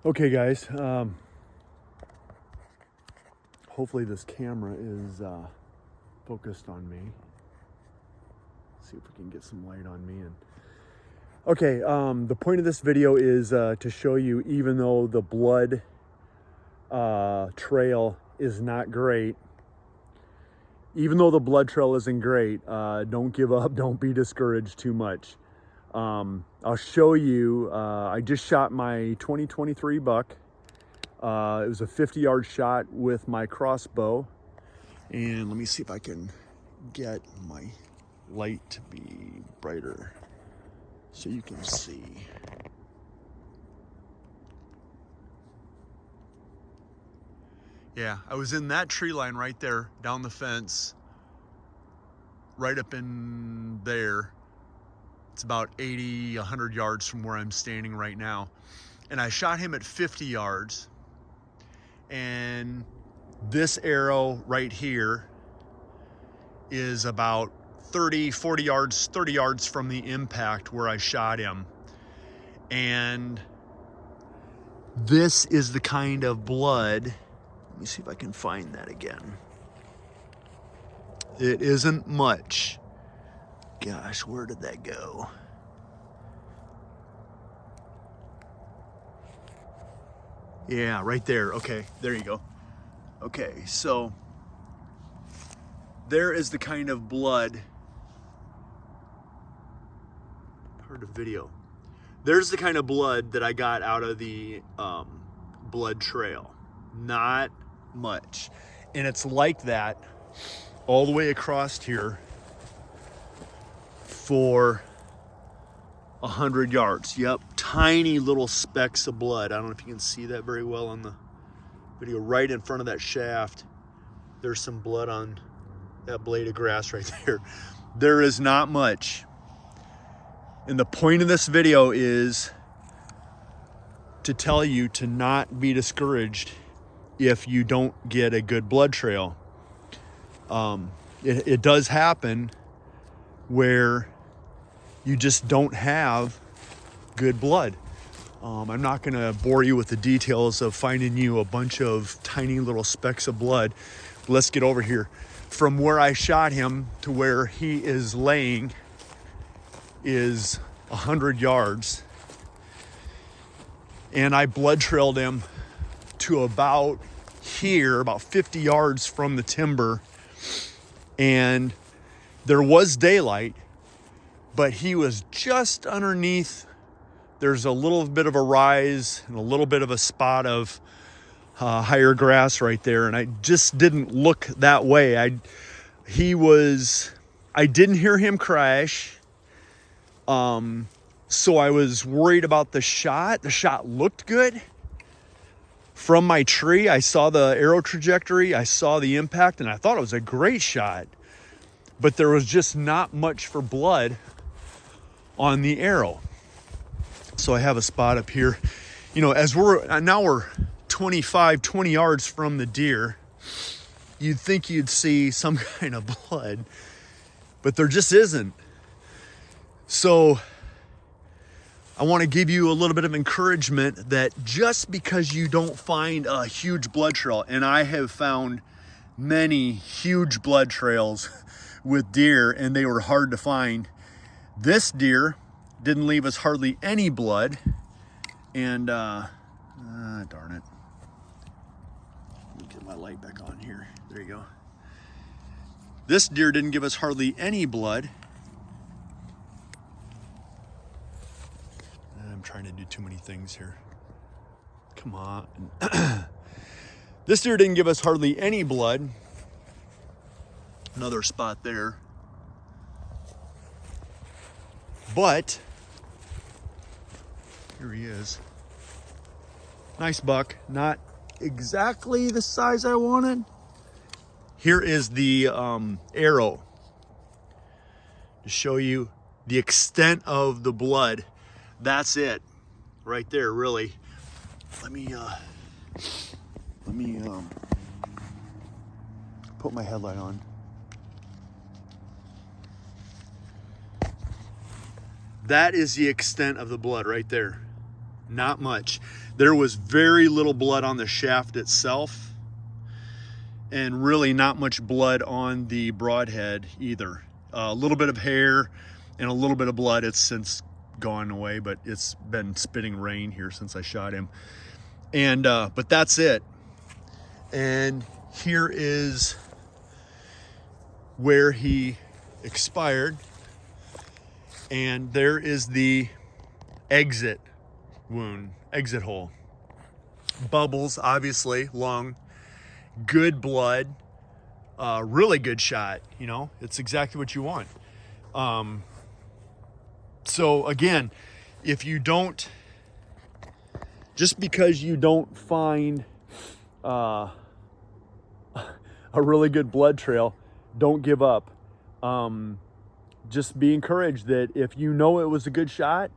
Okay guys, hopefully this camera is focused on me. See if we can get some light on me. Okay, the point of this video is to show you, even though the blood trail is not great, even though the blood trail isn't great, don't give up, don't be discouraged too much. I'll show you, I just shot my 2023 buck. It was a 50-yard shot with my crossbow. And let me see if I can get my light to be brighter so you can see. Yeah, I was in that tree line right there, down the fence, right up in there. It's about 80, 100 yards from where I'm standing right now. And I shot him at 50 yards. And this arrow right here is about 30, 40 yards, 30 yards from the impact where I shot him. And this is the kind of blood. Let me see if I can find that again. It isn't much. Gosh, where did that go? Yeah, right there. Okay, there you go. Okay, so there is the kind of blood. Hard to video. There's the kind of blood that I got out of the blood trail. Not much. And it's like that all the way across here for 100 yards. Yep, tiny little specks of blood. I don't know if you can see that very well on the video. Right in front of that shaft, there's some blood on that blade of grass right there. There is not much. And the point of this video is to tell you to not be discouraged if you don't get a good blood trail. It does happen where you just don't have good blood. I'm not gonna bore you with the details of finding you a bunch of tiny little specks of blood. Let's get over here. From where I shot him to where he is laying is 100 yards. And I blood trailed him to about here, about 50 yards from the timber. And there was daylight, but he was just underneath. There's a little bit of a rise and a little bit of a spot of higher grass right there. And I just didn't look that way. I didn't hear him crash. So I was worried about the shot. The shot looked good. From my tree, I saw the arrow trajectory. I saw the impact, and I thought it was a great shot. But there was just not much for blood on the arrow. So I have a spot up here. You know, as we're 20 yards from the deer, you'd think you'd see some kind of blood, but there just isn't. So I want to give you a little bit of encouragement that just because you don't find a huge blood trail, and I have found many huge blood trails with deer and they were hard to find. This deer didn't leave us hardly any blood, and darn it. Let me get my light back on here. There you go. This deer didn't give us hardly any blood. I'm trying to do too many things here. Come on. This deer didn't give us hardly any blood. Another spot there. But here he is. Nice buck. Not exactly the size I wanted. Here is the arrow to show you the extent of the blood. That's it right there, really. Let me put my headlight on. That is the extent of the blood right there. not much. There was very little blood on the shaft itself, and really not much blood on the broadhead either. A little bit of hair and a little bit of blood. It's since gone away, but it's been spitting rain here since I shot him. And but that's it. And here is where he expired, and there is the exit wound, exit hole. Bubbles, obviously, lung, good blood, really good shot. You know, it's exactly what you want. So again, if you don't, just because you don't find a really good blood trail, don't give up. Just be encouraged that if you know it was a good shot,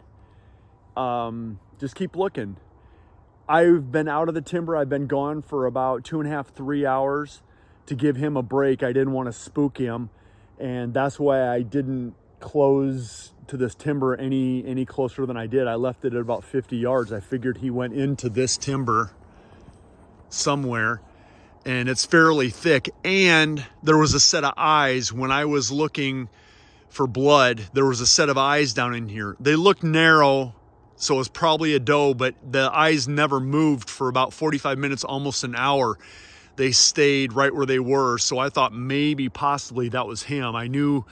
just keep looking. I've been out of the timber. I've been gone for about 2.5, 3 hours to give him a break. I didn't want to spook him, and that's why I didn't close to this timber any closer than I did. I left it at about 50 yards. I figured he went into this timber somewhere, and it's fairly thick, and there was a set of eyes. When I was looking for blood, there was a set of eyes down in here. They looked narrow, so it was probably a doe, but the eyes never moved for about 45 minutes, almost an hour. They stayed right where they were, so I thought maybe possibly that was him. I knew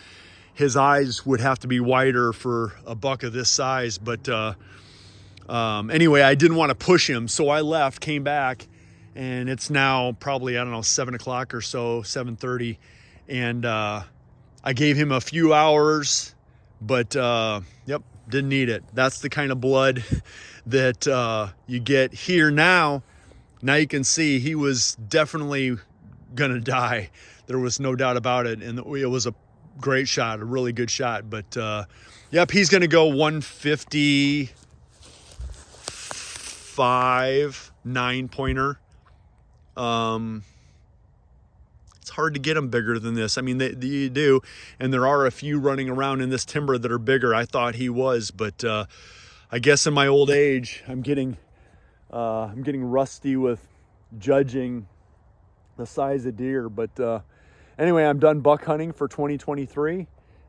his eyes would have to be wider for a buck of this size, but anyway, I didn't want to push him, so I left, came back, and it's now probably, I don't know, 7 o'clock or so, 7:30, and I gave him a few hours, but yep, didn't need it. That's the kind of blood that you get here now. Now you can see he was definitely gonna die. There was no doubt about it, and it was a great shot, a really good shot. But yep, he's gonna go 155 9-pointer. It's hard to get them bigger than this. I mean, you do, and there are a few running around in this timber that are bigger. I thought he was, but I guess in my old age, I'm getting rusty with judging the size of deer. But anyway, I'm done buck hunting for 2023,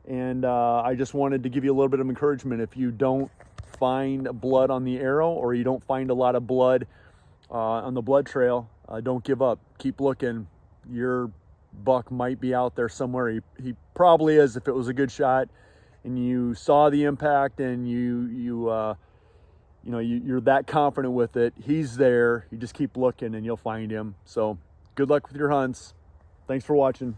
and I just wanted to give you a little bit of encouragement. If you don't find blood on the arrow, or you don't find a lot of blood on the blood trail, don't give up. Keep looking. Your buck might be out there somewhere. He probably is if it was a good shot, and you saw the impact, and you're that confident with it. He's there. You just keep looking, and you'll find him. So good luck with your hunts. Thanks for watching.